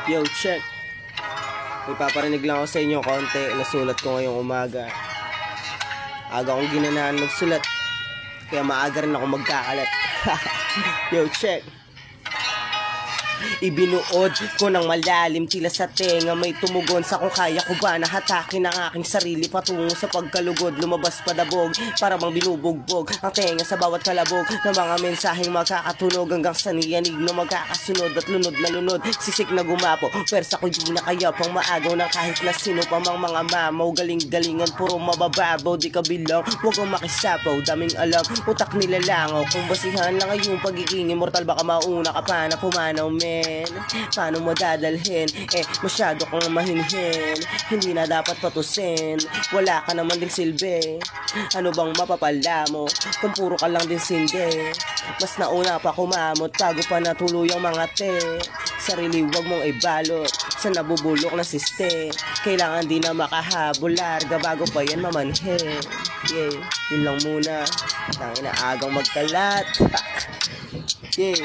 Yo, check. May paparinig lang ako sa inyo konti. Nasulat ko ngayong umaga. Aga akong ginanaan magsulat. Kaya maaga rin ako magkakalat. Yo, check. Ibinuod ko ng malalim tila sa tenga. May tumugon sa kung kaya ko ba nahatakin ang aking sarili patungo sa pagkalugod. Lumabas padabog para bang binubugbog ang tenga sa bawat kalabog ng mga mensaheng magkakatunog hanggang sa niyanig na magkakasunod at lunod na lunod. Sisik na gumapo, persa ko di na kaya pang maagaw ng kahit na sino pa mang mga mamaw. Galing-galingan, puro mabababaw, di ka bilang, huwag kang makisapaw. Daming alam, utak nilalangaw. Kung basihan lang ay yung pagiging immortal, baka mauna ka pa na pumanaw, men. Paano mo dadalhin? Masyado kang mahinhin. Hindi na dapat patusin. Wala ka naman ding silbi. Ano bang mapapala mo kung puro ka lang din sindi? Mas nauna pa kumamot bago pa natuluyang mga te. Sarili wag mong ibalot sa nabubulok na siste. Kailangan di na makahabol, larga bago pa yan mamanhe. Yeah, yun lang muna. Tangina agang magkalat. Yeah.